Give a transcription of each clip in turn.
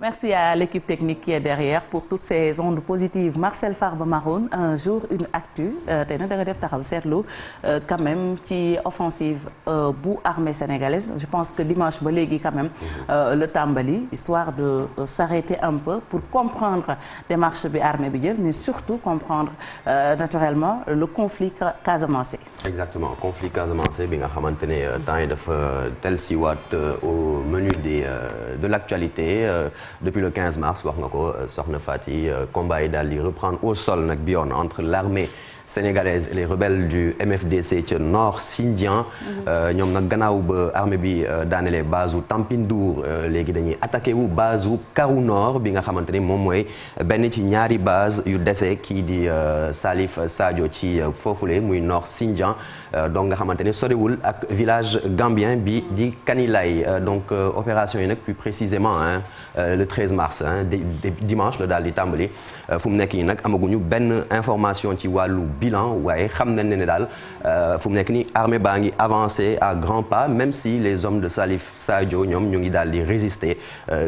Merci à l'équipe technique qui est derrière pour toutes ces ondes positives. Marcel Farba Maroun, un jour une actu tey nag da nga def taxaw seetlu quand même ci offensive bu armée sénégalaise. Je pense que dimanche ba léegi quand même le tàmbali histoire de s'arrêter un peu pour comprendre démarche bi armée bi jël mais surtout comprendre naturellement le conflit casamançais. Exactement conflit casamançais bi nga xamante ne temps yi dafa tel si waat au menu de l'actualité. Depuis le 15 mars wax nga ko soxna Fati combat yi daal di reprendre au sol nag bi yoon entre l'armée sénégalaise et les rebelles du MFDC ca Nord Sindian ñoom nag gannaaw ba armée bi daanelee base u Tampindour léegi dañuy attaqué wu base u Karou Nord bi nga xamante ni moom mooy benn ci ñaari base yu dese kii di Salif Sadio ci foofule muy Nord Sindian donc nga xamante ni sorewul ak village gambien bi di Kanilai donc opération yi nag plus précisément le 13 mars dimanche la daal di tàmbali fu mu nekk nii nag amaguñu benn information ci wàllu bilan waaye xam nañ ne daal fu mu nekk nii armée baa ngi avancé à grands pas même si les hommes de Salif Sadio ñoom ñu ngi daal di résister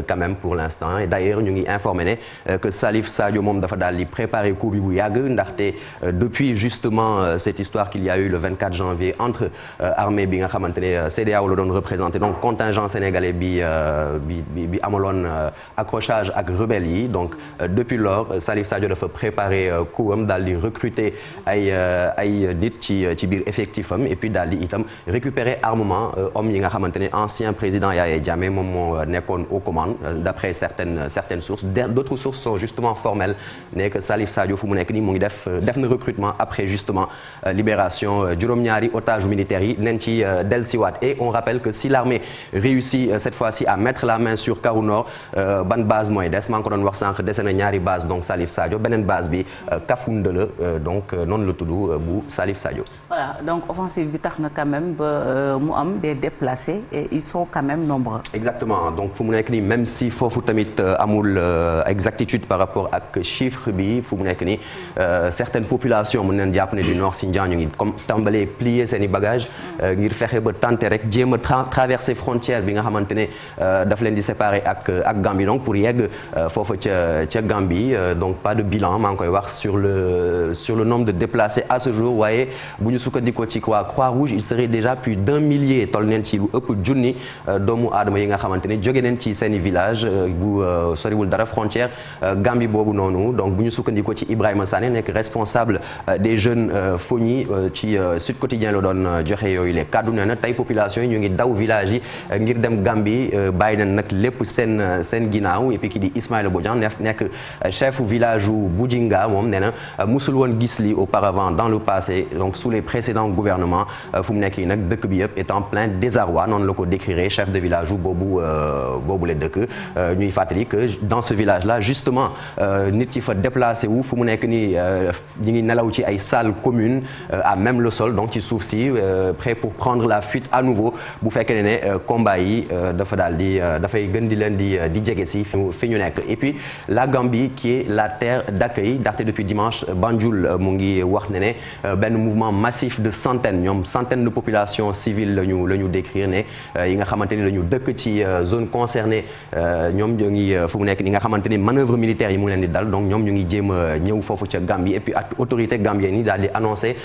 quand même pour l'instant et d'ailleurs ñu ngi informé ne que Salif Sadio moom dafa daal di préparer coup bi bu yàgg ndaxte depuis justement cette histoire qu'il y a eu le 24 janvier entre armée bi nga xamante ne CEDEAO la doon représenté donc contingent sénégalais bi amaloon accrochage ak rebelles yi donc depuis lors Salif Sadio dafa préparer coup am daal di recruter ay nit ci biir effectif am et puis daal di itam récupérer armement hommes yi nga xamante ne ancien président Yaya Jammeh moom moo nekkoon aux commandes d'après certaines sources d'autres sources sont justement formelles ne que Salif Sadio fu mu nekk nii mu ngi def na recrutement après justement libération juróom-ñaari otages militaires yi nañ ci dellusiwaat et on rappelle que si l'armée réussit cette fois-ci à mettre la main sur Karou Nord ban base mooy des maa ngi ko doon wax sànq dese na ñaari base donc Salif Sadio beneen base bi Kafounté la donc noonu la tudd bu Salif Sadio. Voilà donc offensive bi tax na quand même ba mu am des déplacés et ils sont quand même nombreux. Exactement donc fu mu nekk nii même si foofu tamit amul exactitude par rapport ak chiffre bi fu mu nekk nii certaines populations mën nañu jàpp ne du Nord Sindian ñu ngi comme tàmbalee plier seen i bagages ngir fexe ba tenter rek jéem a traverser frontière bi nga xamante ne daf leen di séparer ak Gambie donc pour yegg foofu ca Gambie donc pas de bilan maa ngi koy wax sur le nombre de déplacés à ce jour waaye bu ñu sukkandikoo ci Croix-Rouge il serait déjà plus d'un millier toll neen ci lu ëpp junni doomu aadama yi nga xamante ne jóge neen ci seeni village bu soriwul dara frontière Gambie boobu noonu donc bu ñu sukkandikoo ci Ibrahima Sané nekk responsable des jeunes Fogni ci Sud Quotidien la doon joxe yooyu les kaddu nee na tey population yi ñu ngi daw village yi ngir dem Gambie bàyyi nañ nag lépp seen ginnaaw et puis ki di Ismaïla Bodian nekk chef village u Bujinga moom nee na musul woon gis li auparavant dans le passé donc sous les précédents gouvernements fu mu nekk yi nag dëkk bi yëpp est en plein désarroi noonu la ko décrire chef de village u boobu la dëkk ñuy fàttali que dans ce village là justement nit yi fa déplacé wu fu mu nekk nii ñi ngi nelaw ci ay salles communes à même le sol donc ci suuf si prêt pour prendre la fuite à nouveau bu fekkee ne combat yi dafa daal di dafay gën di leen di jege si fi ñu nekk et puis la Gambie qui est la terre d'accueil ndaxte depuis dimanche Banjul mu ngi wax ne benn mouvement massif de centaines de populations civiles la ñu décrire ne yi nga xamante ni la ñu dëkk ci zone concernée ñoom ñu ngi fu mu nekk ni nga xamante ni manœuvre militaire yi mu ngi leen di dal donc ñoom ñu ngi jéem a ñëw foofu ca Gambie et puis autorité gambienne yi daal di annoncé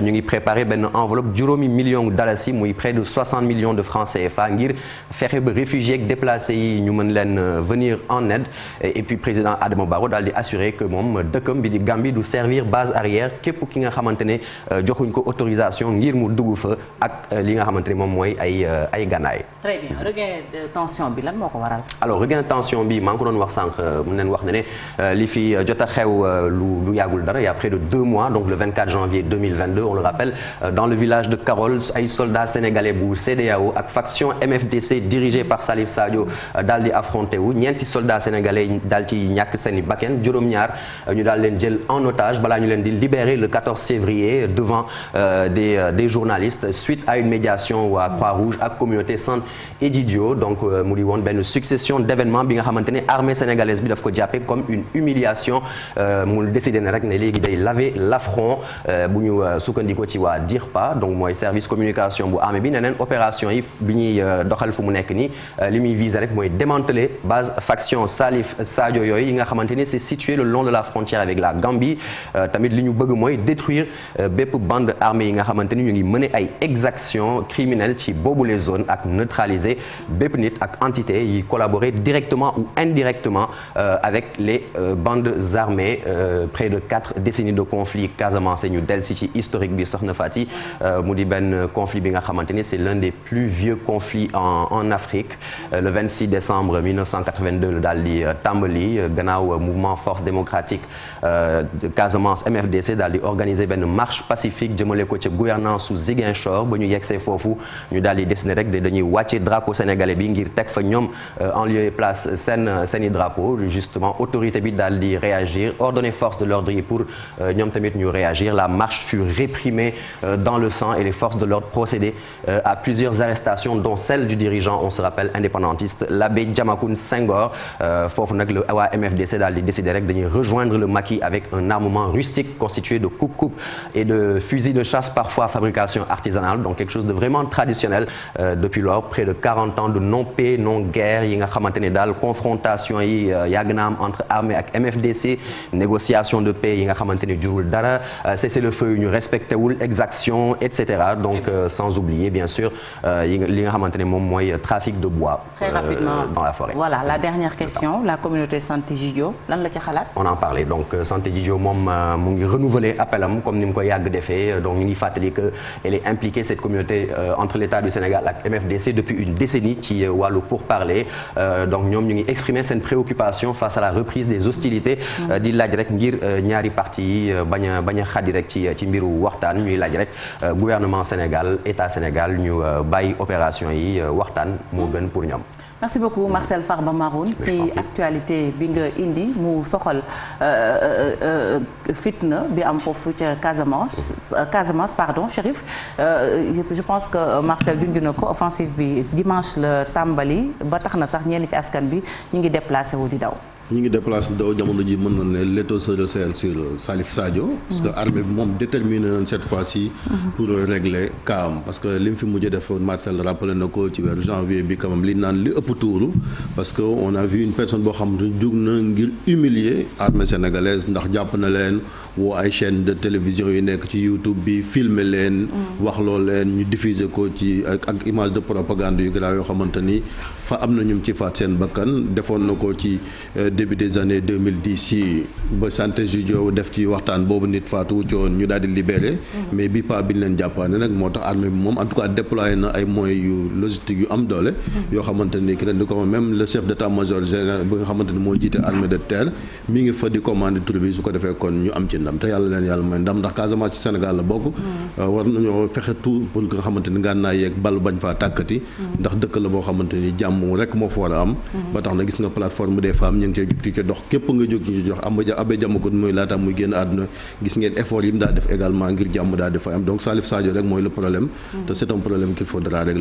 ñu ngi préparé benn enveloppe juróomi millions dalasi muy près de 60 millions de francs CFA ngir fexe ba réfugiés ak déplacés yi ñu mën leen venir en aide et puis président Adama Barrow daal di assurer que moom dëkkam bi di Gambie du servir base arrière képp ki nga xamante ne joxuñ ko autorisation ngir mu dugg fa ak li nga xamante ne moom mooy ay gànnaay. Très bien regain de tension bi lan moo ko waral. alors regain de tension bi maa ngi ko doon wax sànq mën nañu wax ne li fi jot a xew lu yàggul dara il y a près de 2 mois donc le 24 janvier 2022 on le rappelle dans le village de Karol ay soldats sénégalais bu CEDEAO ak faction MFDC dirigée par Salif Sadio daal di affronté wu ñeenti soldats sénégalais daal ci ñàkk seeni bakken juróom-ñaar ñu daal leen jël en otage balaa ñu leen di libérer libéré le 14 février devant des journalistes suite à une médiation waa Croix-Rouge ak communauté Sante Egidio donc mu di woon benn succession d'événements bi nga xamante ne armée sénégalaise bi daf ko jàppe comme une humiliation mu décidé ne rek ne léegi day laver l'affront bu ñu sukkandiko ci waa DIRPA donc mooy service communication bu armée bi neneen opération yi bi ñuy doxal fu mu nekk nii li muy viser rek mooy démanteler base faction Salif Sadio yooyu yi nga xamante ni c'est situé le long de la frontière avec la Gambie tamit li ñu bëgg mooy détruire bépp bande armée yi nga xamante ni ñu ngi mener ay exactions criminelles ci boobu les zones ak neutraliser bépp nit ak entité yi collaborer directement ou indirectement avec les bandes armées près de 4 décennies de conflit Casamance ñu del si ci historique bi soxna Fati mu di benn conflit bi nga xamante ni c'est l'un des plus vieux conflits en Afrique le 26 décembre 1982 la daal di tàmbali gannaaw mouvement force démocratique de Casamance MFDC daal di organiser benn marche pacifique jëmale ko ci gouvernance su Ziguinchor ba ñu yegsee foofu ñu daal di décider rek dañuy wàcce drapeau sénégalais bi ngir teg fa ñoom en lieu et place seeni drapeau justement autorité bi daal di réagir ordonner force de l'ordre yi pour ñoom tamit ñu réagir la marche fut réprimée dans le sang et les forces de l'ordre procédaient à plusieurs arrestations dont celle du dirigeant on se rappelle indépendantiste l'abbé Diamacoune Senghor foofu nag le waa MFDC daal di décider rek dañuy rejoindre le maquis avec un armement rustique constitué de coupe-coupe et de fusils de chasse parfois fabrication artisanale donc quelque chose de vraiment traditionnel depuis lors près de 40 ans de non-paix non-guerre yi nga xamante ne daal confrontation yi yàgg na am entre armée ak MFDC négociation de paix yi nga xamante ne jurul dara cessez-le-feu yu ñu respecté wul exaction et cetera donc sans oublier bien sûr li nga xamante ne moom mooy trafic de bois très rapidement dans la forêt. Voilà la dernière question la communauté Sante Egidio lan la ci xalaat. On en parlait donc Sante Egidio moom mu ngi renouveler appelam comme ni mu ko yàgg defee donc ñu ngi fàttali que elle est impliquée cette communauté entre l'État du Sénégal ak MFDC depuis une décennie ci wàllu pourparlers donc ñoom ñu ngi exprimer seen préoccupation face à la reprise des hostilités di laaj rek ngir ñaari parti yi bañ a xadi rek ci mbiru waxtaan ñuy laaj rek gouvernement Sénégal État Sénégal ñu bàyyi opération yi waxtaan moo gën pour ñoom. Merci beaucoup Marcel Farba Maroun ci actualité bi nga indi mu soxal fitna bi am foofu ca Casamance pardon Chérif je pense que Marcel junj na ko offensive bi dimanche la tàmbali ba tax na sax ñenn ci askan bi ñu ngi déplacé wu di daw. ñi ngi déplacé daw jamono ji mën na ne l'étau se resserre sur Salif Sadio parce que armée bi moom déterminé nañ cette fois-ci pour régler cas am parce que li mu fi mujjee def Marcel rappelé na ko ci weeru janvier bi quand même li naan li ëpp tuuru parce que on a vu une personne boo xam ne jug na ngir humilier armée sénégalaise ndax jàpp na leen woo ay chaîne de télévision yu nekk ci YouTube bi filmer leen wax loo leen ñu diffuser ko ci ak image de propagande yu grave yoo xamante ni fa am na ñum ci faat seen bakkan defoon na ko ci début des années 2010 yi ba Sante Egidio def ci waxtaan boobu nit faatu ci woon ñu daal di libéré mais bi pas bi ñu leen jàppaane nag moo tax armée bi moom en tout cas déployé na ay moyens yu logistique yu am doole yoo xamante ni ki ren di ko même le chef d'état-major général bi nga xamante ni moo jiite armée de terre mi ngi fa di commande troupe bi su ko defee kon ñu am ci ndam te yàlla leen yàlla may ndam ndax Casamance ci Sénégal la bokk war nañoo fexe tout pour nga xamante ni ngànnaay yeeg bal bañ faa tàkkati ndax dëkk la boo xamante ni jàmm rek moo fa war a am ba tax na gis nga plateforme des femmes ñu ngi cee jug ci dox képp nga jóg ñu jox Abbé Diamacoune muy laata muy génn àdduna gis ngeen effort yi mu daa def également ngir jàmm daa def am donc Salif Sadio rek mooy le problème te c'est un problème qu'il faudra régler